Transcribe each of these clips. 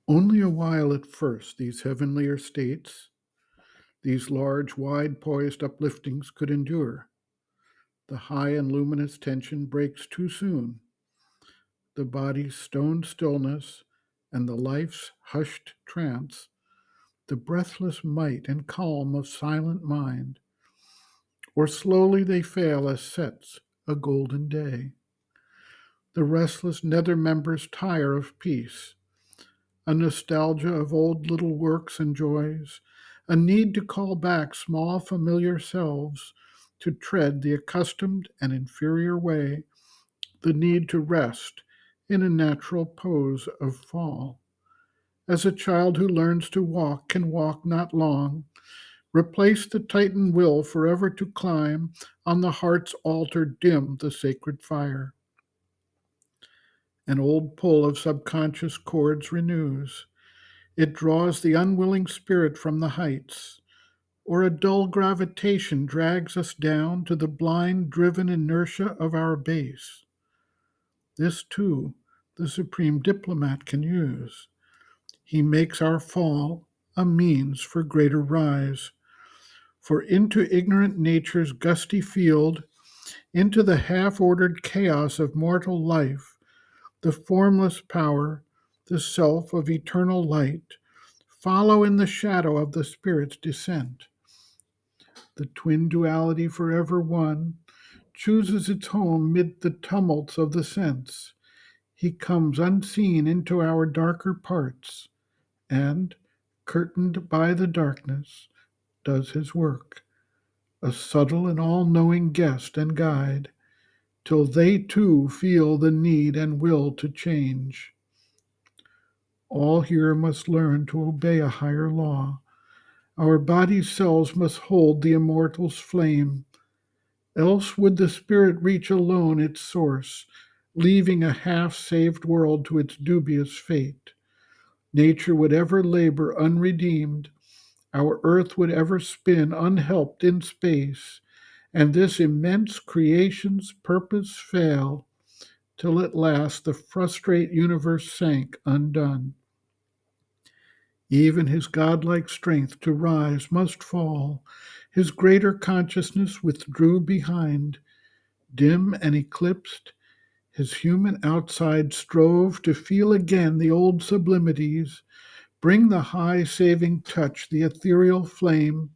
Only a while at first these heavenlier states, these large, wide poised upliftings could endure. The high and luminous tension breaks too soon. The body's stone stillness and the life's hushed trance, the breathless might and calm of silent mind, or slowly they fail as sets a golden day. The restless nether members tire of peace, a nostalgia of old little works and joys, a need to call back small familiar selves, to tread the accustomed and inferior way, the need to rest in a natural pose of fall. As a child who learns to walk can walk not long, replace the tightened will forever to climb, on the heart's altar dim the sacred fire. An old pull of subconscious chords renews. It draws the unwilling spirit from the heights, or a dull gravitation drags us down to the blind driven inertia of our base. This, too, the supreme diplomat can use. He makes our fall a means for greater rise. For into ignorant nature's gusty field, into the half ordered chaos of mortal life, the formless power, the self of eternal light, follow in the shadow of the Spirit's descent. The twin duality forever one chooses its home mid the tumults of the sense. He comes unseen into our darker parts, and, curtained by the darkness, does his work, a subtle and all knowing guest and guide, till they too feel the need and will to change. All here must learn to obey a higher law. Our body's cells must hold the immortal's flame, else would the spirit reach alone its source, leaving a half saved world to its dubious fate. Nature would ever labor unredeemed, our earth would ever spin unhelped in space, and this immense creation's purpose fail, till at last the frustrate universe sank undone. Even his godlike strength to rise must fall. His greater consciousness withdrew behind. Dim and eclipsed, his human outside strove to feel again the old sublimities, bring the high saving touch, the ethereal flame,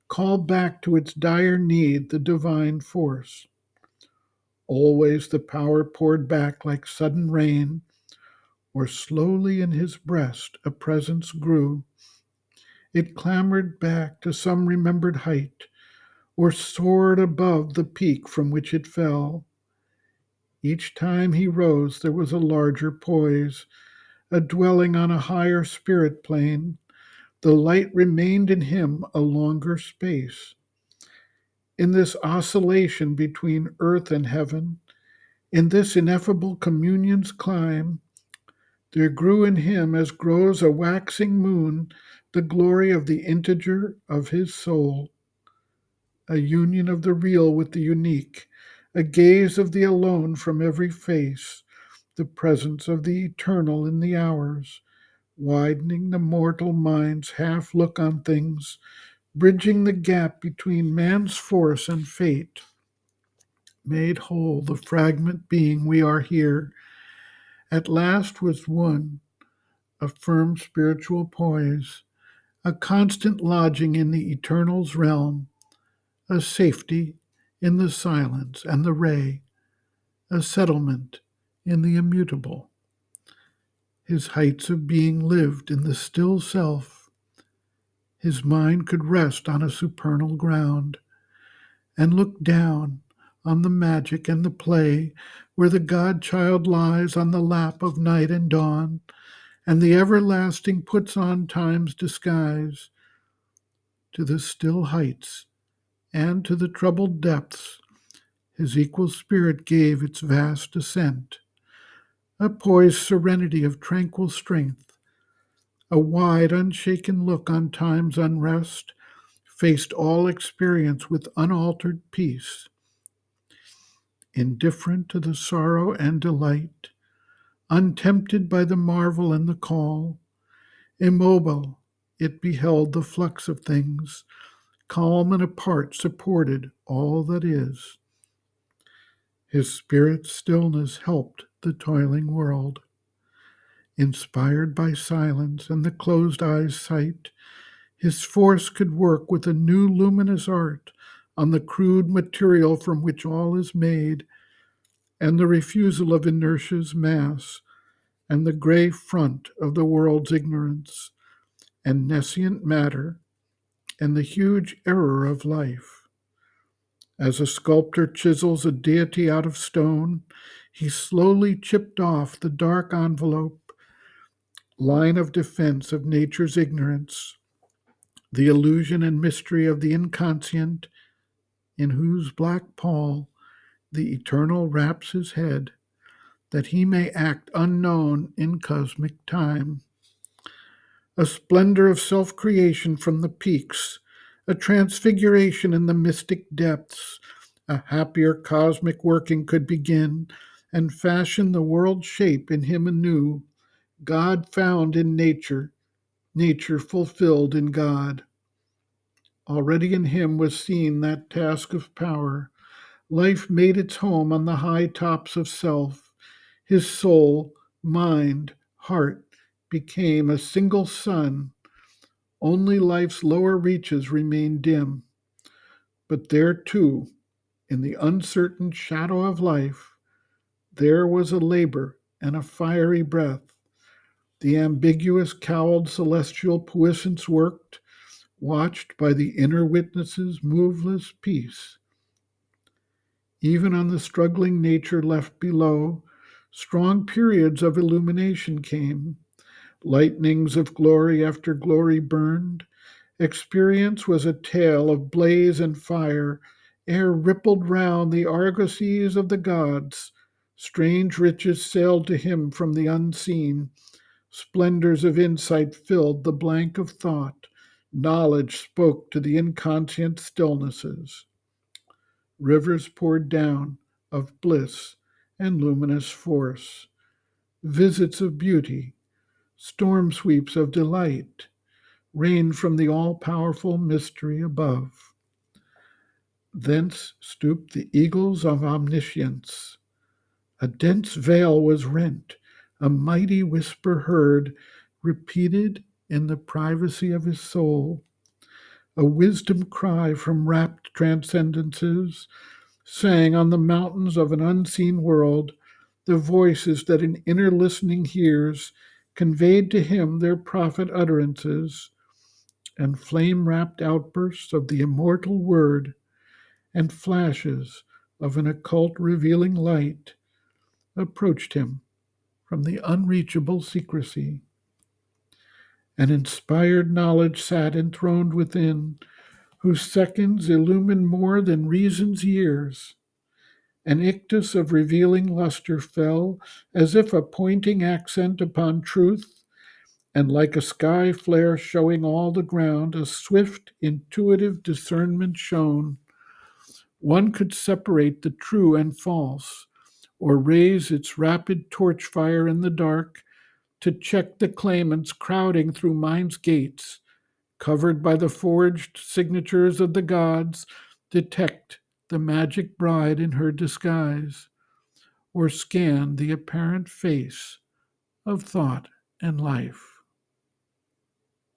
call back to its dire need the divine force. Always the power poured back like sudden rain, or slowly in his breast a presence grew. It clambered back to some remembered height, or soared above the peak from which it fell. Each time he rose, there was a larger poise, a dwelling on a higher spirit plane. The light remained in him a longer space. In this oscillation between earth and heaven, in this ineffable communion's climb, there grew in him, as grows a waxing moon, the glory of the integer of his soul, a union of the real with the unique, a gaze of the alone from every face, the presence of the eternal in the hours, widening the mortal mind's half look on things, bridging the gap between man's force and fate. Made whole, the fragment being we are here, at last was one, a firm spiritual poise, a constant lodging in the eternal's realm, a safety in the silence and the ray, a settlement in the immutable. His heights of being lived in the still self. His mind could rest on a supernal ground and look down on the magic and the play where the God child lies on the lap of night and dawn, and the everlasting puts on time's disguise. To the still heights and to the troubled depths, his equal spirit gave its vast ascent, a poised serenity of tranquil strength, a wide, unshaken look on time's unrest, faced all experience with unaltered peace, indifferent to the sorrow and delight, untempted by the marvel and the call, Immobile, it beheld the flux of things, calm and apart supported all that is. His spirit's stillness helped the toiling world. Inspired by silence and the closed eye's sight, his force could work with a new luminous art on the crude material from which all is made, and the refusal of inertia's mass, and the gray front of the world's ignorance, and nescient matter, and the huge error of life. As a sculptor chisels a deity out of stone, he slowly chipped off the dark envelope, line of defense of nature's ignorance, the illusion and mystery of the inconscient, in whose black pall the eternal wraps his head, that he may act unknown in cosmic time. A splendor of self creation from the peaks, a transfiguration in the mystic depths, a happier cosmic working could begin and fashion the world's shape in him anew. God found in nature, nature fulfilled in God. Already in him was seen that task of power. Life made its home on the high tops of self. His soul, mind, heart became a single sun. Only life's lower reaches remained dim. But there, too, in the uncertain shadow of life, there was a labor and a fiery breath. The ambiguous, cowled celestial puissance worked, watched by the inner witness's moveless peace. Even on the struggling nature left below, strong periods of illumination came. Lightnings of glory after glory burned. Experience was a tale of blaze and fire, ere rippled round the argosies of the gods. Strange riches sailed to him from the unseen. Splendors of insight filled the blank of thought. Knowledge spoke to the inconscient stillnesses. Rivers poured down of bliss and luminous force. Visits of beauty, storm sweeps of delight, rained from the all powerful mystery above. Thence stooped the eagles of omniscience. A dense veil was rent, a mighty whisper heard, repeated in the privacy of his soul. A wisdom cry from rapt transcendences sang on the mountains of an unseen world. The voices that an inner listening hears conveyed to him their prophet utterances, and flame wrapped outbursts of the immortal word, and flashes of an occult revealing light approached him from the unreachable secrecy. An inspired knowledge sat enthroned within, whose seconds illumine more than reason's years. An ictus of revealing luster fell, as if a pointing accent upon truth, and like a sky flare showing all the ground, a swift, intuitive discernment shone. One could separate the true and false, or raise its rapid torch fire in the dark to check the claimants crowding through mind's gates, covered by the forged signatures of the gods, detect the magic bride in her disguise, or scan the apparent face of thought and life.